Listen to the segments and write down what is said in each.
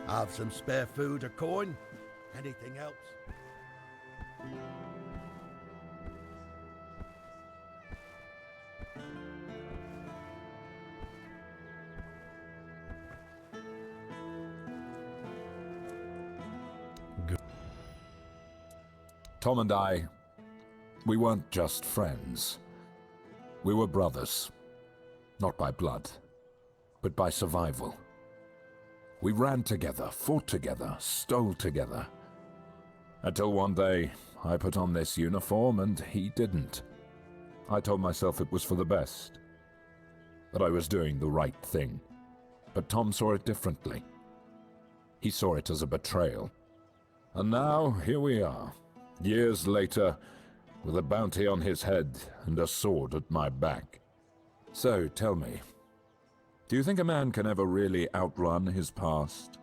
Have some spare food or coin? Anything else? Tom and I, we weren't just friends. We were brothers. Not by blood, but by survival. We ran together, fought together, stole together. Until one day, I put on this uniform and he didn't. I told myself it was for the best, that I was doing the right thing. But Tom saw it differently. He saw it as a betrayal. And now, here we are, years later, with a bounty on his head and a sword at my back. So, tell me, do you think a man can ever really outrun his past?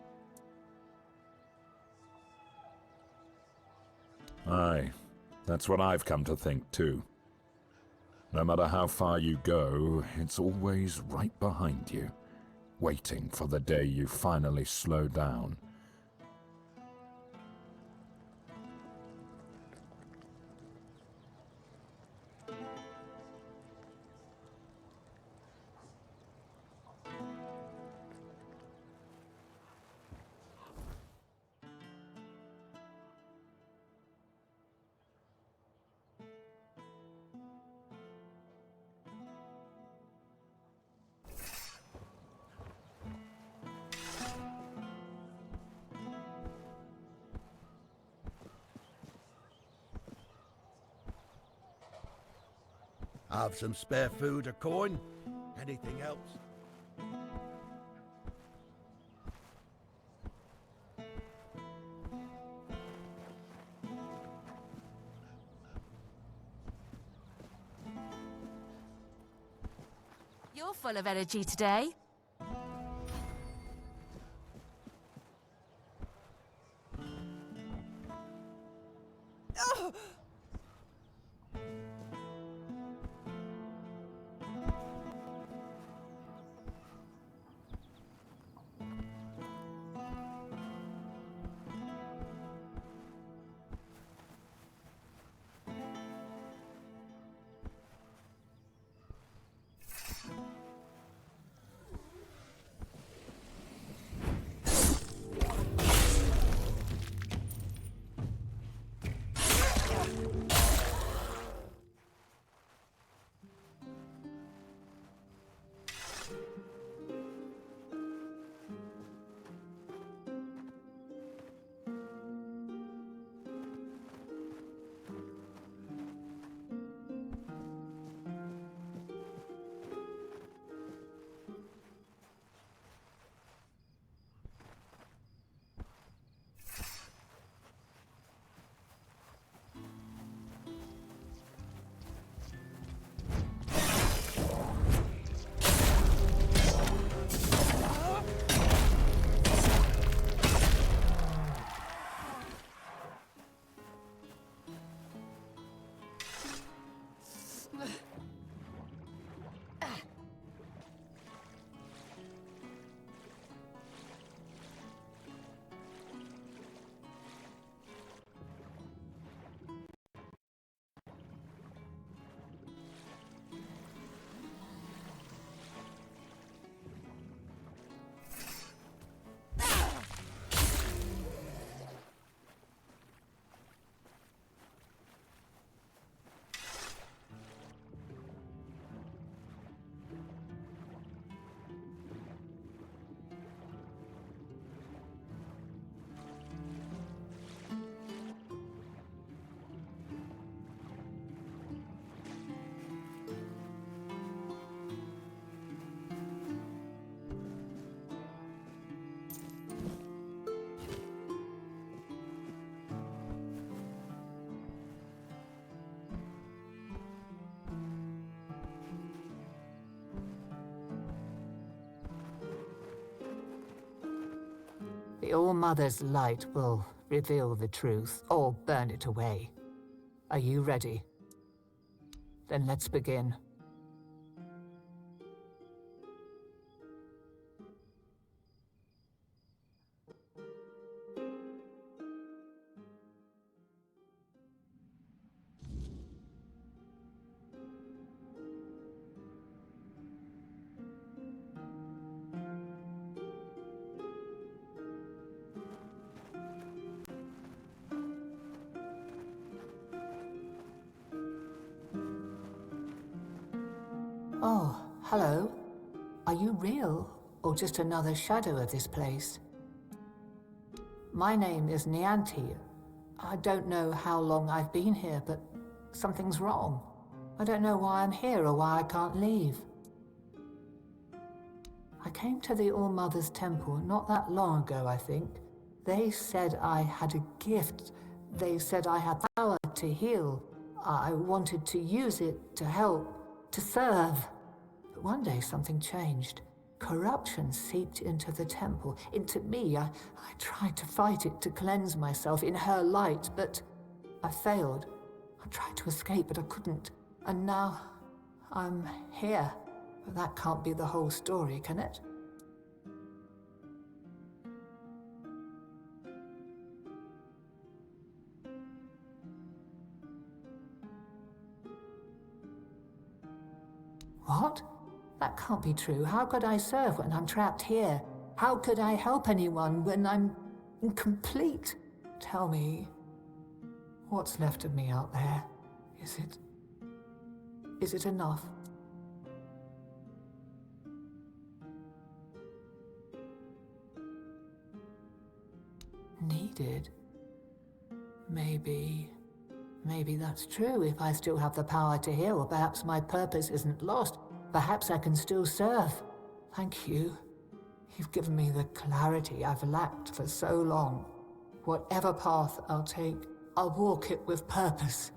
Aye, that's what I've come to think too. No matter how far you go, it's always right behind you, waiting for the day you finally slow down. Have some spare food or coin? Anything else? You're full of energy today. The All-Mother's light will reveal the truth, or burn it away. Are you ready? Then let's begin. Oh, hello. Are you real, or just another shadow of this place? My name is Nianti. I don't know how long I've been here, but something's wrong. I don't know why I'm here or why I can't leave. I came to the All-Mother's temple not that long ago, I think. They said I had a gift. They said I had power to heal. I wanted to use it to help, to serve. But one day something changed. Corruption seeped into the temple, into me. I tried to fight it, to cleanse myself in her light, but I failed. I tried to escape, but I couldn't. And now I'm here. But that can't be the whole story, can it? What? That can't be true. How could I serve when I'm trapped here? How could I help anyone when I'm incomplete? Tell me, what's left of me out there? Is it enough? Needed? Maybe that's true if I still have the power to heal, or perhaps my purpose isn't lost. Perhaps I can still serve. Thank you. You've given me the clarity I've lacked for so long. Whatever path I'll take, I'll walk it with purpose.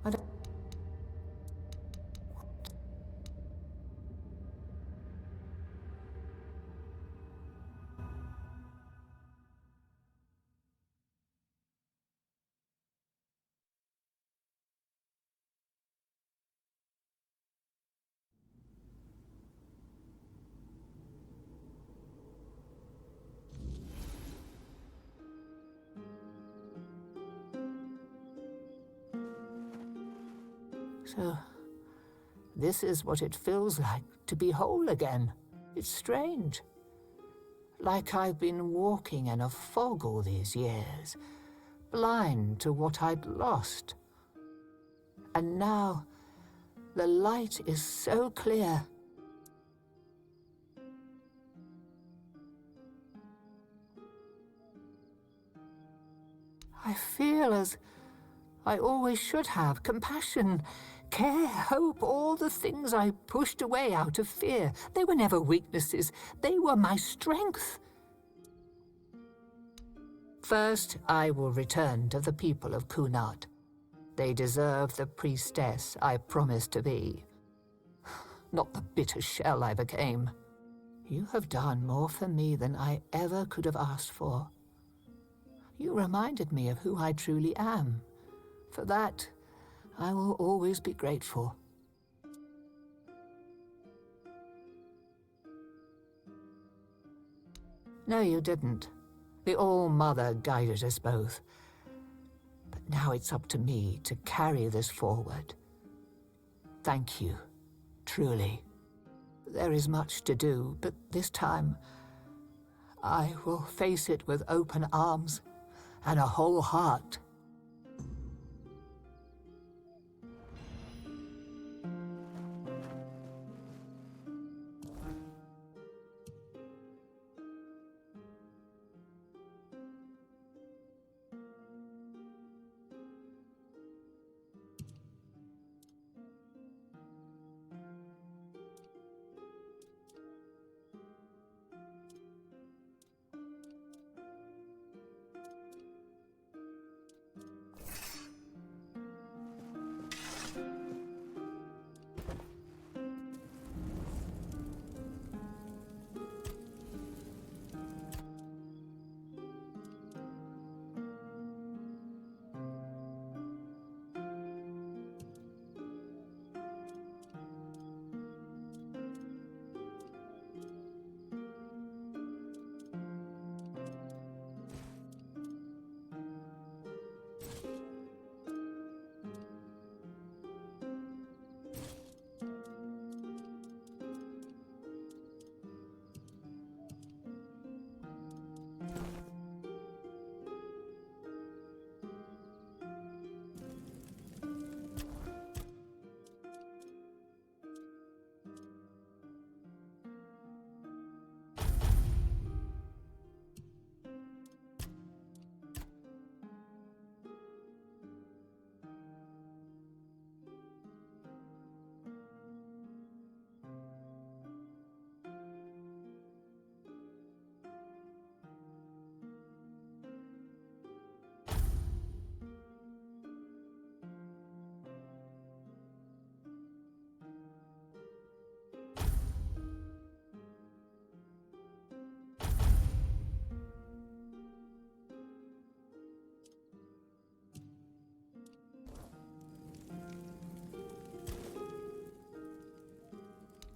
I don't... So, this is what it feels like to be whole again. It's strange. Like I've been walking in a fog all these years, blind to what I'd lost. And now, the light is so clear. I feel as I always should have: compassion, care, hope, all the things I pushed away out of fear. They were never weaknesses. They were my strength. First, I will return to the people of Kunad. They deserve the priestess I promised to be, not the bitter shell I became. You have done more for me than I ever could have asked for. You reminded me of who I truly am. For that, I will always be grateful. No, you didn't. The All-Mother guided us both. But now it's up to me to carry this forward. Thank you, truly. There is much to do, but this time I will face it with open arms and a whole heart.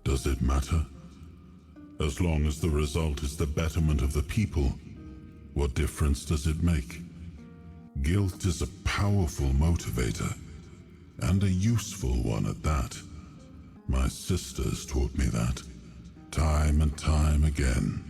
Does it matter? As long as the result is the betterment of the people, what difference does it make? Guilt is a powerful motivator, and a useful one at that. My sisters taught me that, time and time again.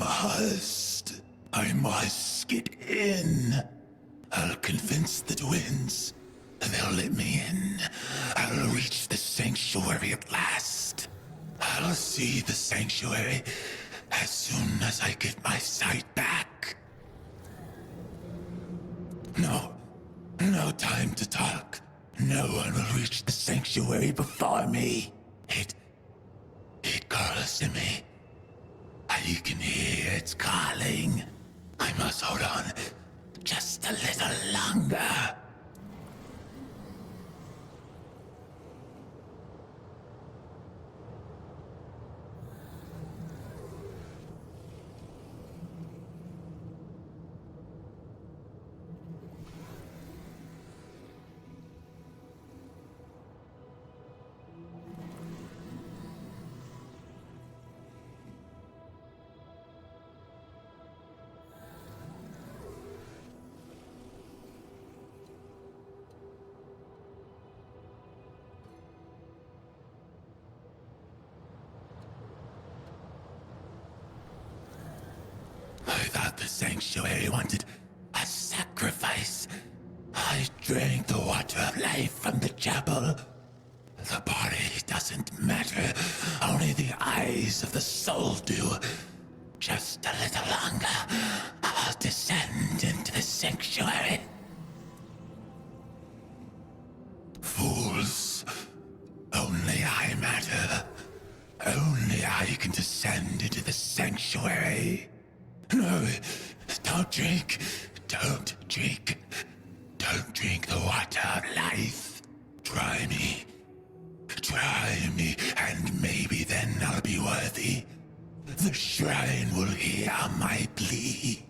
must. I must get in. I'll convince the twins. They'll let me in. I'll reach the sanctuary at last. I'll see the sanctuary as soon as I get my sight back. No time to talk. No one will reach the sanctuary before me. It calls to me. I can hear its calling. I must hold on just a little longer. I thought the sanctuary wanted a sacrifice. I drank the water of life from the chapel. The body doesn't matter. Only the eyes of the soul do. Just a little longer, I'll descend into the sanctuary. Fools. Only I matter. Only I can descend into the sanctuary. No, don't drink. Don't drink. Don't drink the water of life. Try me. Try me, and maybe then I'll be worthy. The shrine will hear my plea.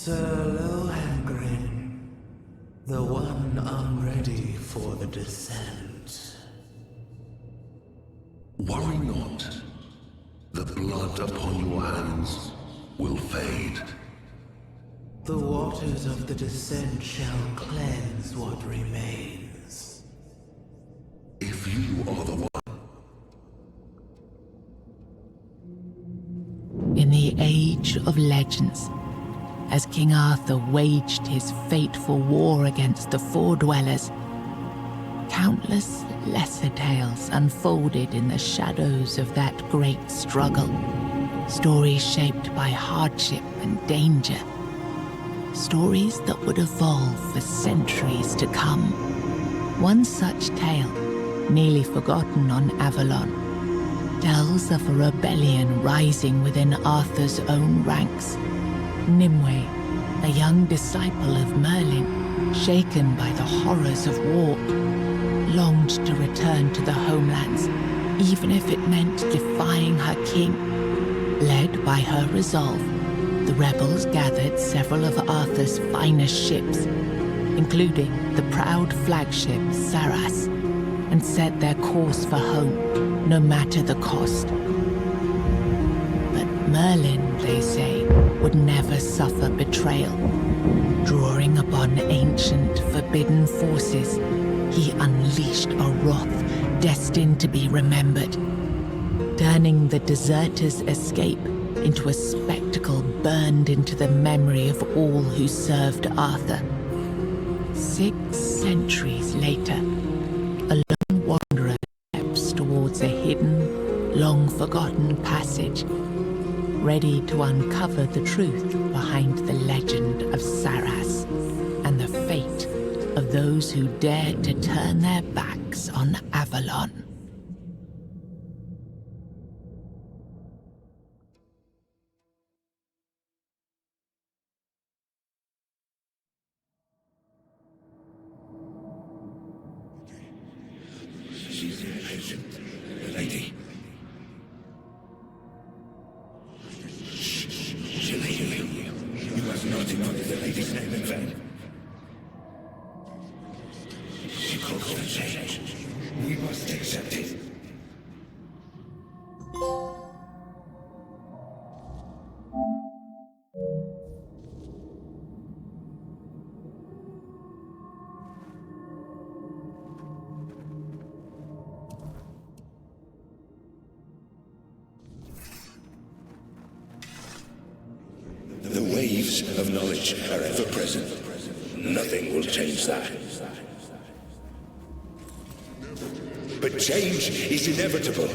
Sir Lohengrin, the one unready for the descent. Worry not. The blood upon your hands will fade. The waters of the descent shall cleanse what remains. If you are the one. In the Age of Legends, as King Arthur waged his fateful war against the Four Dwellers, countless lesser tales unfolded in the shadows of that great struggle. Stories shaped by hardship and danger. Stories that would evolve for centuries to come. One such tale, nearly forgotten on Avalon, tells of a rebellion rising within Arthur's own ranks. Nimue, a young disciple of Merlin, shaken by the horrors of war, longed to return to the homelands, even if it meant defying her king. Led by her resolve, the rebels gathered several of Arthur's finest ships, including the proud flagship Saras, and set their course for home, no matter the cost. But Merlin, they say, would never suffer betrayal. Drawing upon ancient, forbidden forces, he unleashed a wrath destined to be remembered, turning the deserters' escape into a spectacle burned into the memory of all who served Arthur. 6 centuries later, a lone wanderer steps towards a hidden, long-forgotten passage, ready to uncover the truth behind the legend of Saras and the fate of those who dared to turn their backs on Avalon. She's impatient, lady. She'll heal you. You must not invoke the lady's name in vain. She calls for change. We must accept it. The waves of knowledge are ever present. Nothing will change that. But change is inevitable.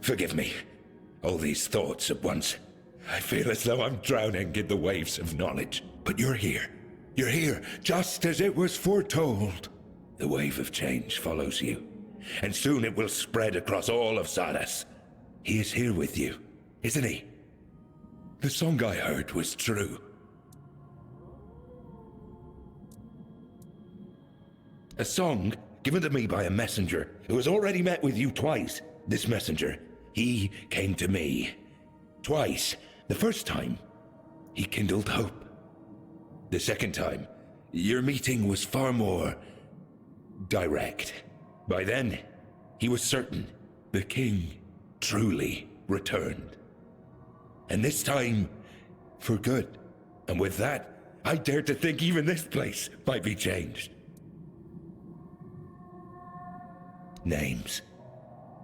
Forgive me. All these thoughts at once. I feel as though I'm drowning in the waves of knowledge. But you're here. You're here, just as it was foretold. The wave of change follows you, and soon it will spread across all of Saras. He is here with you, isn't he? The song I heard was true. A song given to me by a messenger who has already met with you twice. This messenger, he came to me. Twice. The first time, he kindled hope. The second time, your meeting was far more direct. By then, he was certain the king truly returned. And this time, for good. And with that, I dare to think even this place might be changed. Names.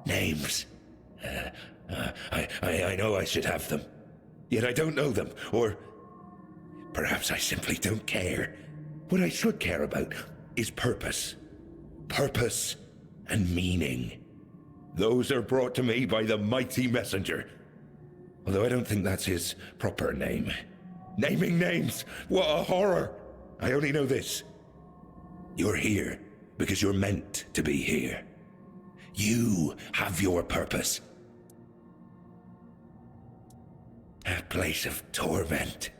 Names. I know I should have them. Yet I don't know them, or Perhaps I simply don't care. What I should care about is purpose. Purpose and meaning. Those are brought to me by the mighty messenger. Although I don't think that's his proper name. Naming names! What a horror! I only know this. You're here because you're meant to be here. You have your purpose. A place of torment.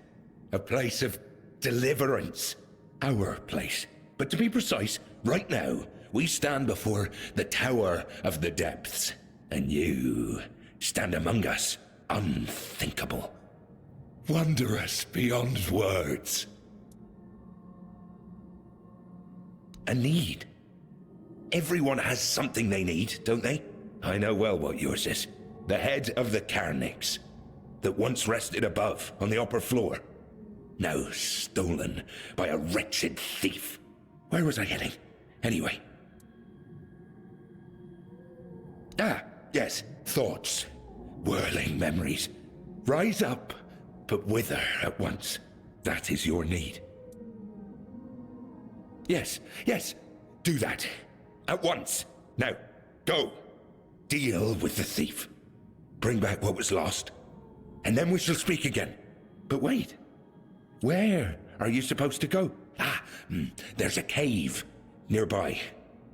A place of deliverance. Our place. But to be precise, right now, we stand before the Tower of the Depths. And you stand among us, unthinkable. Wondrous beyond words. A need. Everyone has something they need, don't they? I know well what yours is. The head of the Carnix, that once rested above on the upper floor. Now stolen by a wretched thief. Where was I heading? Anyway. Ah, yes, thoughts. Whirling memories. Rise up, but wither at once. That is your need. Yes, do that. At once. Now, go. Deal with the thief. Bring back what was lost. And then we shall speak again. But wait. Where are you supposed to go? There's a cave nearby.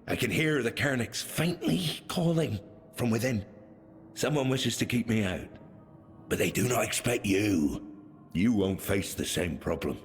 I can hear the Carnix faintly calling from within. Someone wishes to keep me out. But they do not expect you. You won't face the same problem.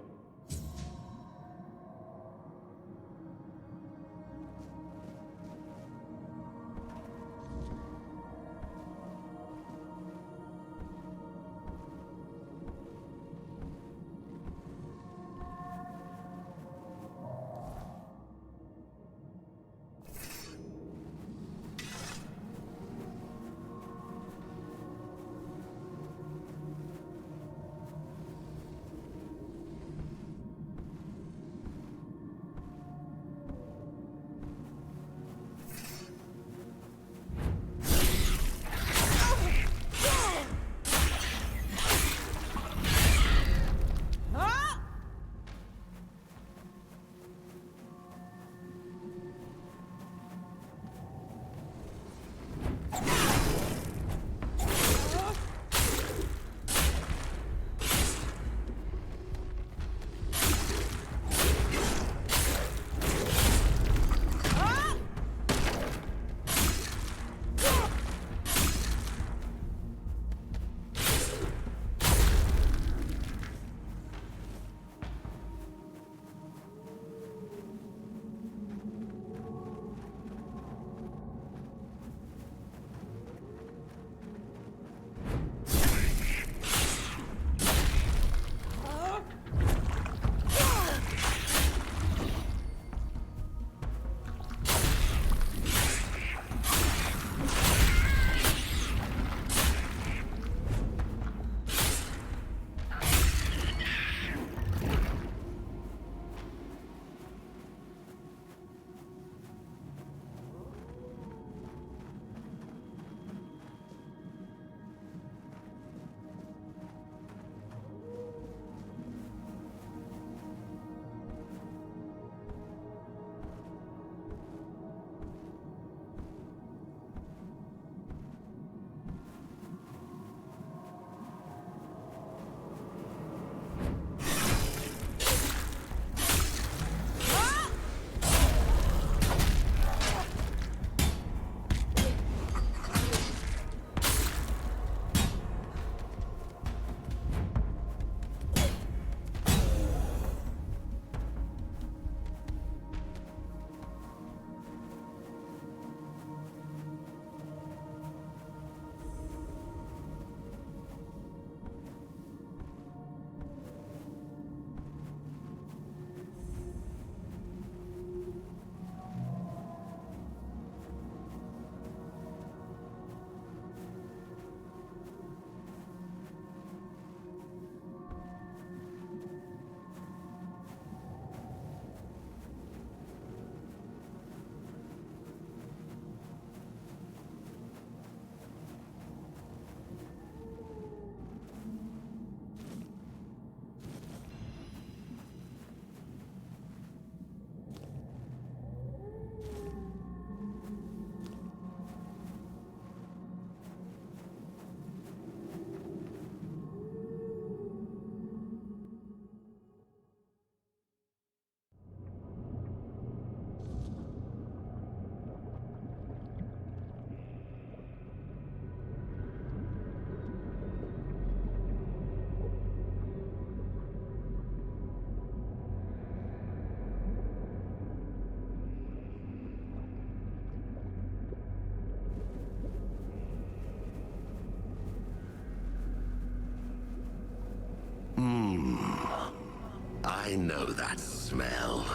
I know that smell.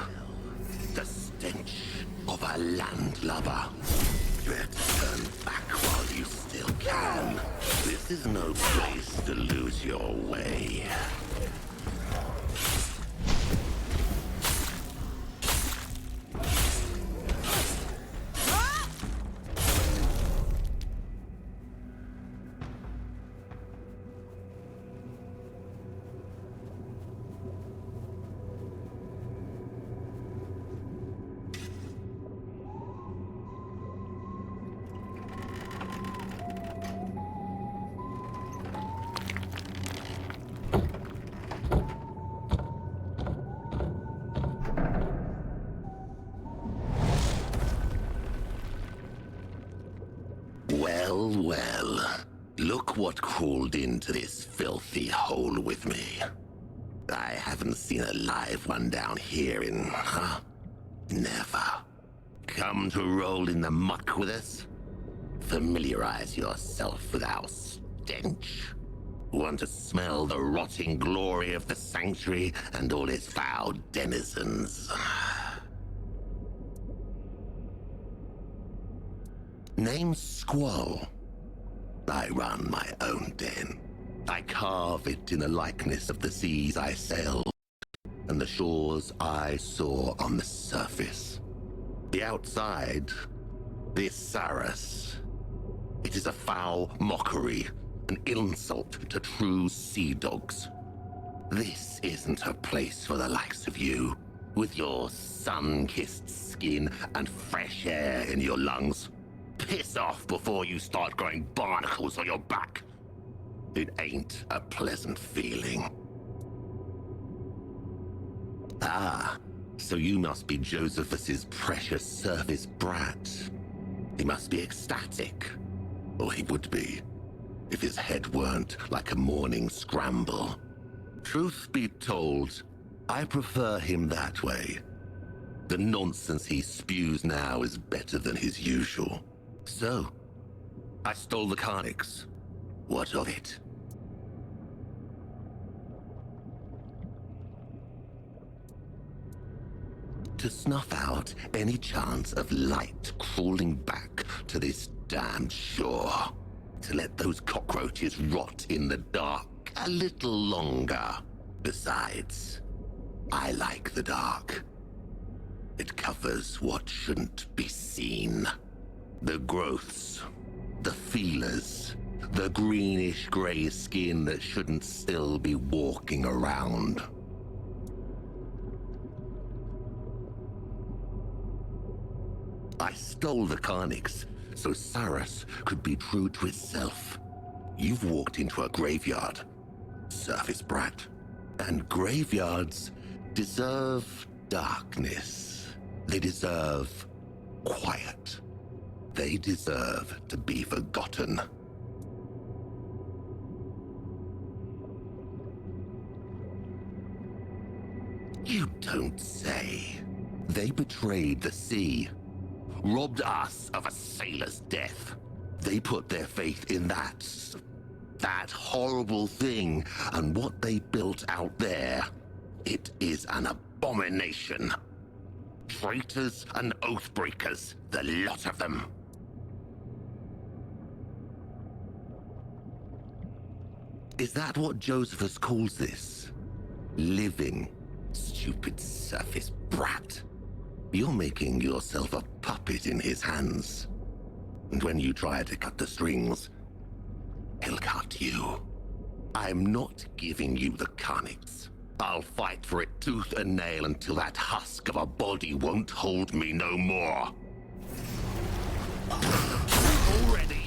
The stench of a landlubber. Better turn back while you still can. This is no place to lose your way. Well, well. Look what crawled into this filthy hole with me. I haven't seen a live one down here in, never. Come to roll in the muck with us? Familiarize yourself with our stench. Want to smell the rotting glory of the sanctuary and all its foul denizens? Name's Squall. I run my own den. I carve it in the likeness of the seas I sailed and the shores I saw on the surface. The outside, the Saras. It is a foul mockery, an insult to true sea dogs. This isn't a place for the likes of you, with your sun-kissed skin and fresh air in your lungs. Piss off before you start growing barnacles on your back. It ain't a pleasant feeling. Ah, so you must be Josephus's precious service brat. He must be ecstatic, or he would be, if his head weren't like a morning scramble. Truth be told, I prefer him that way. The nonsense he spews now is better than his usual. So, I stole the Carnix. What of it? To snuff out any chance of light crawling back to this damned shore. To let those cockroaches rot in the dark a little longer. Besides, I like the dark. It covers what shouldn't be seen. The growths, the feelers, the greenish-gray skin that shouldn't still be walking around. I stole the Carnix so Saras could be true to itself. You've walked into a graveyard, surface brat. And graveyards deserve darkness. They deserve quiet. They deserve to be forgotten. You don't say. They betrayed the sea, robbed us of a sailor's death. They put their faith in that horrible thing, and what they built out there, it is an abomination. Traitors and oathbreakers, the lot of them. Is that what Josephus calls this? Living, stupid surface brat. You're making yourself a puppet in his hands. And when you try to cut the strings, he'll cut you. I'm not giving you the Carnix. I'll fight for it tooth and nail until that husk of a body won't hold me no more. Already.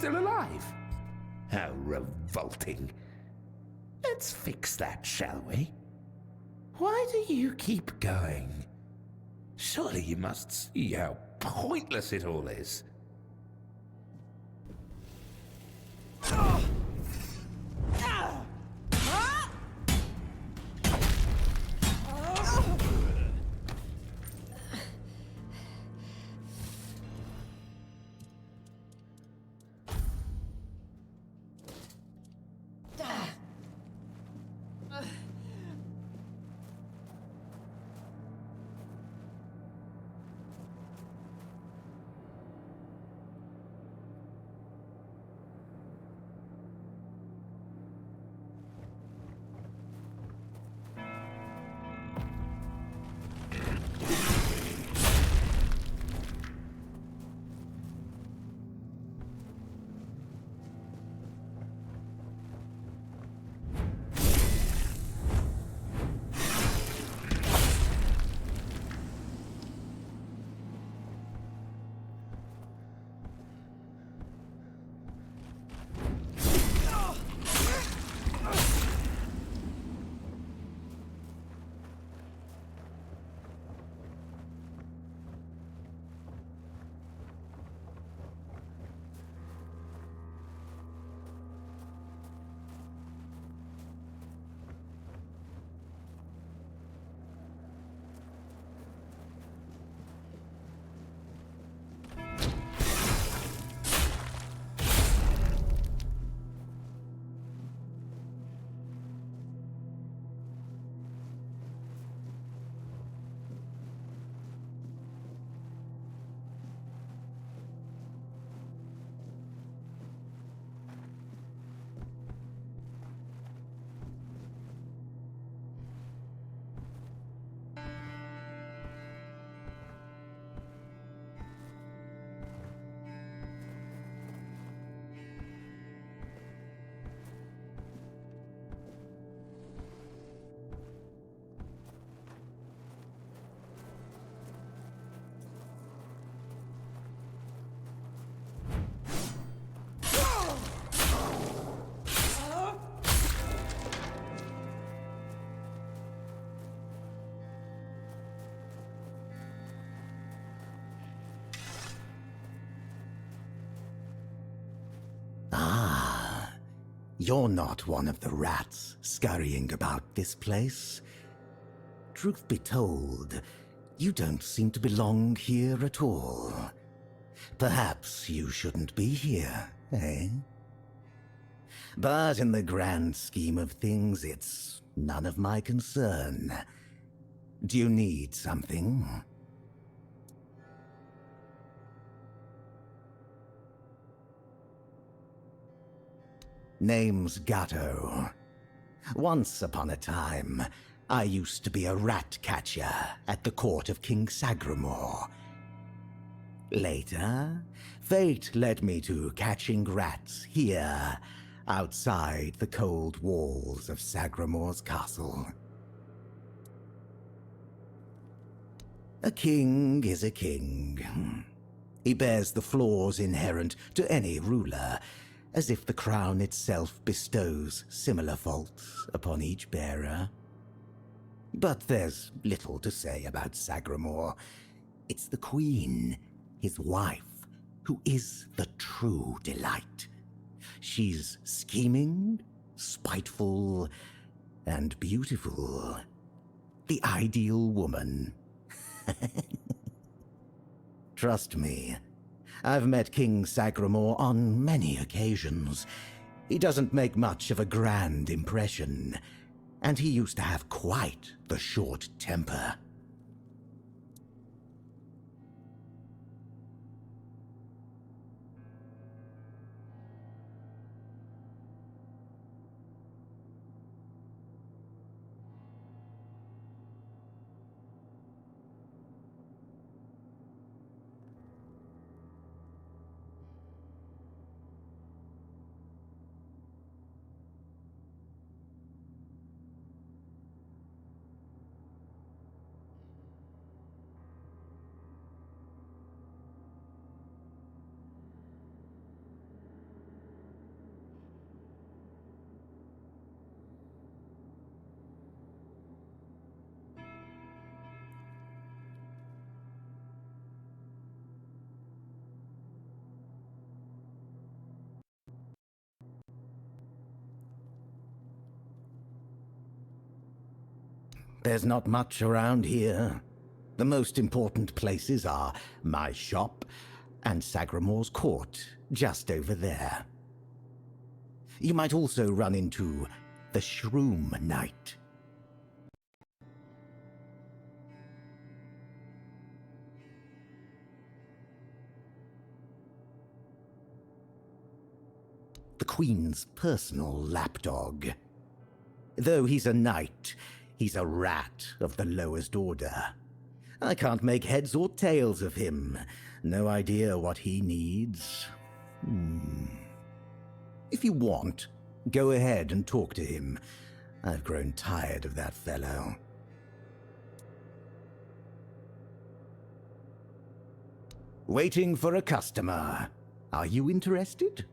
still alive. How revolting. Let's fix that, shall we? Why do you keep going? Surely you must see how pointless it all is. You're not one of the rats scurrying about this place. Truth be told, you don't seem to belong here at all. Perhaps you shouldn't be here, eh? But in the grand scheme of things, it's none of my concern. Do you need something? Name's Gatto. Once upon a time, I used to be a rat catcher at the court of King Sagramore. Later, fate led me to catching rats here, outside the cold walls of Sagramore's castle. A king is a king. He bears the flaws inherent to any ruler, as if the crown itself bestows similar faults upon each bearer. But there's little to say about Sagramore. It's the queen, his wife, who is the true delight. She's scheming, spiteful, and beautiful. The ideal woman. Trust me, I've met King Sagramore on many occasions. He doesn't make much of a grand impression, and he used to have quite the short temper. There's not much around here. The most important places are my shop and Sagramore's court, just over there. You might also run into the Shroom Knight. The Queen's personal lapdog. Though he's a knight, he's a rat of the lowest order. I can't make heads or tails of him. No idea what he needs. If you want, go ahead and talk to him. I've grown tired of that fellow. Waiting for a customer. Are you interested?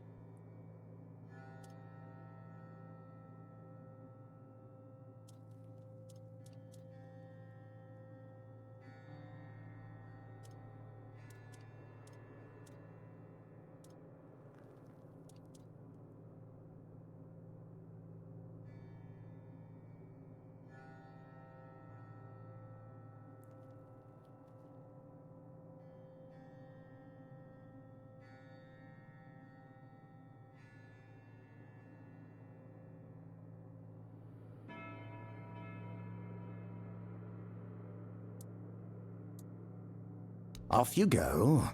Off you go.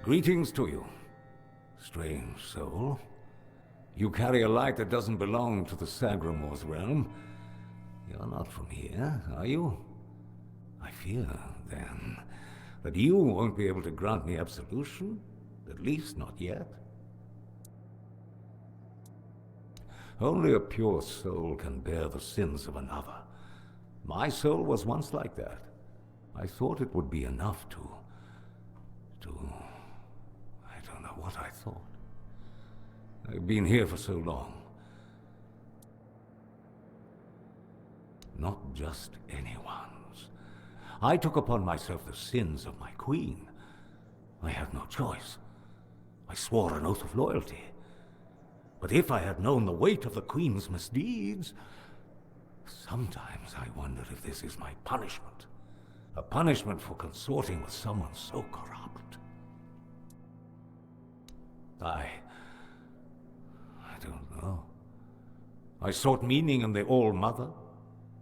Greetings to you, strange soul. You carry a light that doesn't belong to the Sagramore's realm. You're not from here, are you? I fear, then, But you won't be able to grant me absolution, at least not yet. Only a pure soul can bear the sins of another. My soul was once like that. I thought it would be enough to... I don't know what I thought. I've been here for so long. Not just anyone's. I took upon myself the sins of my queen. I had no choice. I swore an oath of loyalty. But if I had known the weight of the queen's misdeeds, sometimes I wondered if this is my punishment. A punishment for consorting with someone so corrupt. I don't know. I sought meaning in the All-Mother,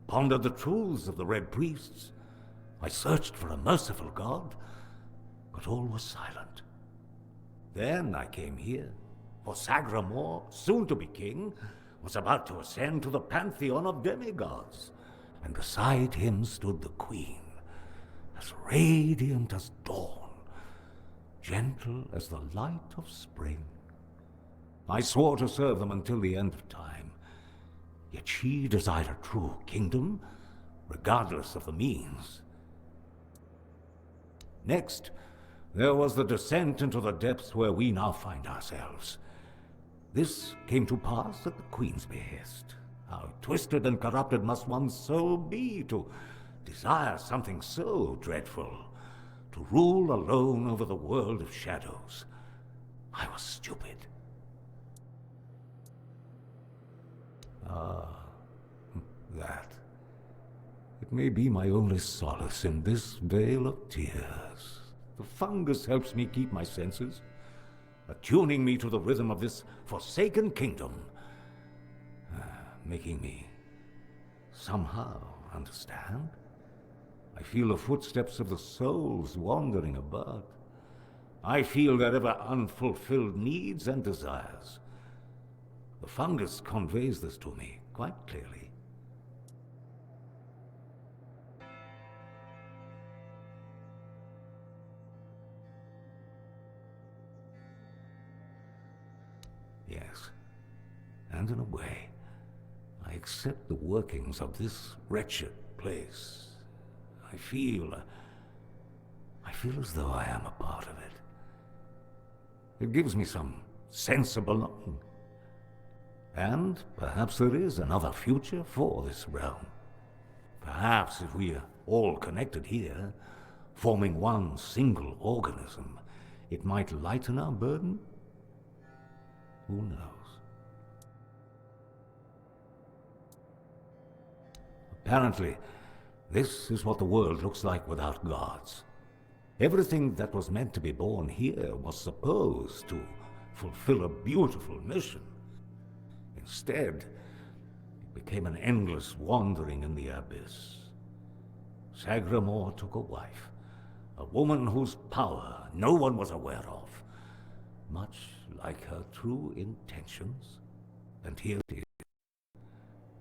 pondered the truths of the Red Priests. I searched for a merciful God, but all was silent. Then I came here, for Sagramore, soon to be king, was about to ascend to the pantheon of demigods, and beside him stood the queen, as radiant as dawn, gentle as the light of spring. I swore to serve them until the end of time, yet she desired a true kingdom, regardless of the means. Next, there was the descent into the depths where we now find ourselves. This came to pass at the Queen's behest. How twisted and corrupted must one's soul be to desire something so dreadful, to rule alone over the world of shadows. I was stupid. That. It may be my only solace in this vale of tears. The fungus helps me keep my senses, attuning me to the rhythm of this forsaken kingdom, making me somehow understand. I feel the footsteps of the souls wandering about. I feel their ever unfulfilled needs and desires. The fungus conveys this to me quite clearly. Yes, and in a way, I accept the workings of this wretched place. I feel as though I am a part of it. It gives me some sense of belonging. And perhaps there is another future for this realm. Perhaps if we are all connected here, forming one single organism, it might lighten our burden. Who knows? Apparently, this is what the world looks like without gods. Everything that was meant to be born here was supposed to fulfill a beautiful mission. Instead, it became an endless wandering in the abyss. Sagramore took a wife, a woman whose power no one was aware of, much like her true intentions. And here it is,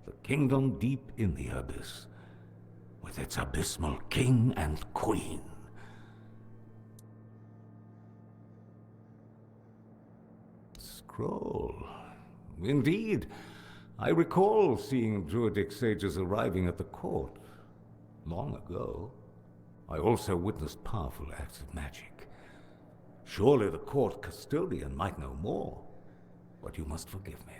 the kingdom deep in the abyss, with its abysmal king and queen. Scroll. Indeed, I recall seeing Druidic sages arriving at the court long ago. I also witnessed powerful acts of magic. Surely the court custodian might know more, but you must forgive me.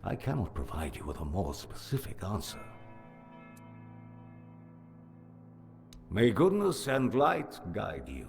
I cannot provide you with a more specific answer. May goodness and light guide you.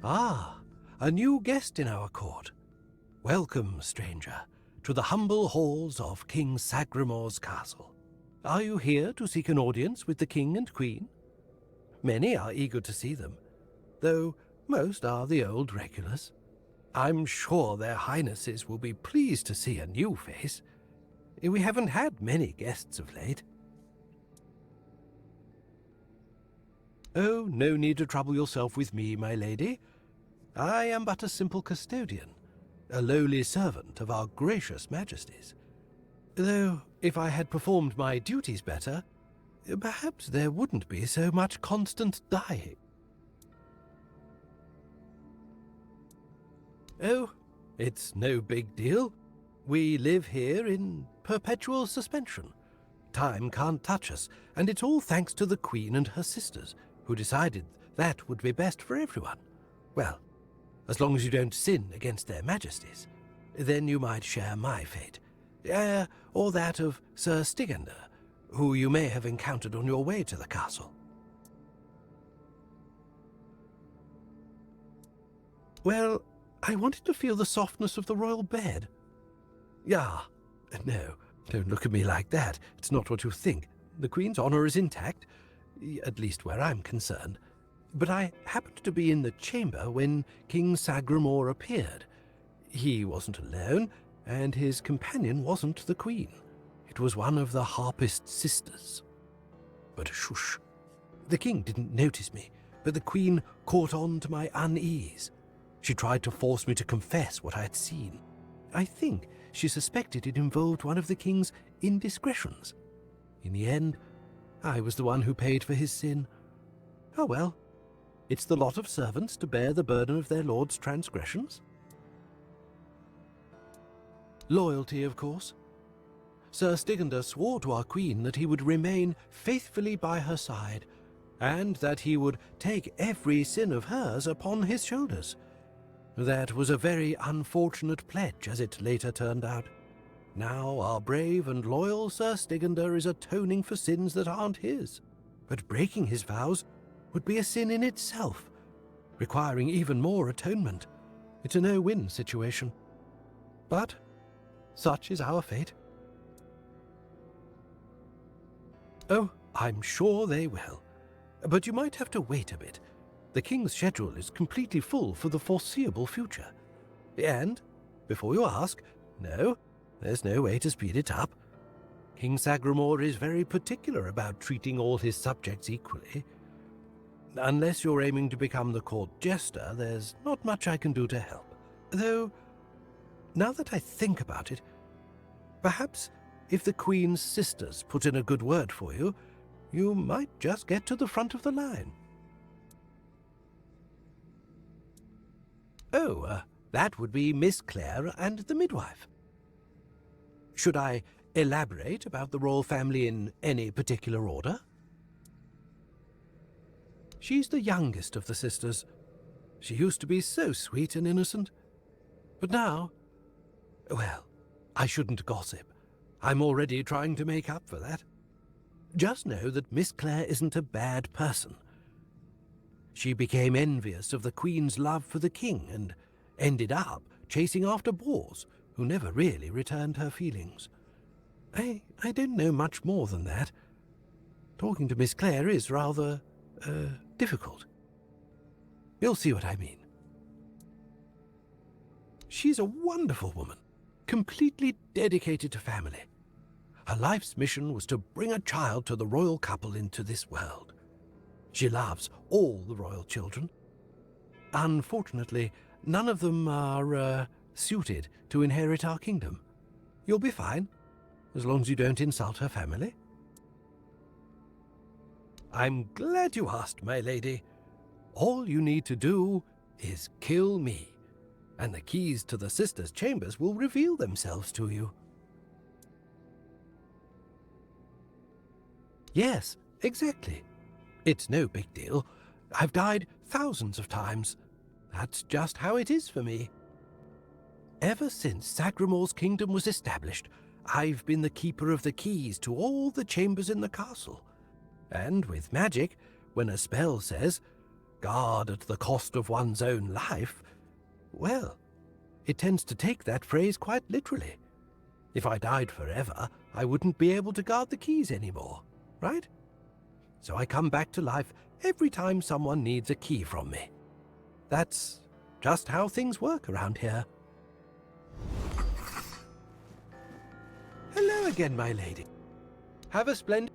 Ah, a new guest in our court. Welcome, stranger, to the humble halls of King Sagramor's castle. Are you here to seek an audience with the king and queen? Many are eager to see them, though most are the old regulars. I'm sure their highnesses will be pleased to see a new face. We haven't had many guests of late. Oh, no need to trouble yourself with me, my lady. I am but a simple custodian, a lowly servant of our gracious majesties. Though, if I had performed my duties better, perhaps there wouldn't be so much constant dying. Oh, it's no big deal. We live here in perpetual suspension. Time can't touch us, and it's all thanks to the Queen and her sisters, who decided that would be best for everyone. Well, as long as you don't sin against their majesties, then you might share my fate. Or that of Sir Stygander, who you may have encountered on your way to the castle. Well, I wanted to feel the softness of the royal bed. No, don't look at me like that. It's not what you think. The Queen's honor is intact, at least where I'm concerned. But I happened to be in the chamber when King Sagramor appeared. He wasn't alone, and his companion wasn't the Queen. It was one of the harpist sisters. But shush. The king didn't notice me, but the Queen caught on to my unease. She tried to force me to confess what I had seen. I think she suspected it involved one of the king's indiscretions. In the end, I was the one who paid for his sin. Oh well, it's the lot of servants to bear the burden of their lord's transgressions. Loyalty, of course. Sir Stygander swore to our queen that he would remain faithfully by her side, and that he would take every sin of hers upon his shoulders. That was a very unfortunate pledge, as it later turned out. Now our brave and loyal Sir Stygander is atoning for sins that aren't his. But breaking his vows would be a sin in itself, requiring even more atonement. It's a no-win situation. But such is our fate. Oh, I'm sure they will. But you might have to wait a bit. The king's schedule is completely full for the foreseeable future. And, before you ask, no, there's no way to speed it up. King Sagramor is very particular about treating all his subjects equally. Unless you're aiming to become the court jester, there's not much I can do to help. Though, now that I think about it, perhaps if the Queen's sisters put in a good word for you, you might just get to the front of the line. Oh, that would be Miss Clare and the midwife. Should I elaborate about the royal family in any particular order? She's the youngest of the sisters. She used to be so sweet and innocent. But now, well, I shouldn't gossip. I'm already trying to make up for that. Just know that Miss Clare isn't a bad person. She became envious of the Queen's love for the king and ended up chasing after boars who never really returned her feelings. I don't know much more than that. Talking to Miss Clare is rather, difficult. You'll see what I mean. She's a wonderful woman, completely dedicated to family. Her life's mission was to bring a child to the royal couple into this world. She loves all the royal children. Unfortunately, none of them are, suited to inherit our kingdom. You'll be fine, as long as you don't insult her family. I'm glad you asked, my lady. All you need to do is kill me, and the keys to the sisters' chambers will reveal themselves to you. Yes, exactly. It's no big deal. I've died thousands of times. That's just how it is for me. Ever since Sagramor's kingdom was established, I've been the keeper of the keys to all the chambers in the castle. And with magic, when a spell says, guard at the cost of one's own life, well, it tends to take that phrase quite literally. If I died forever, I wouldn't be able to guard the keys anymore, right? So I come back to life every time someone needs a key from me. That's just how things work around here. Hello again, my lady. Have a splendid...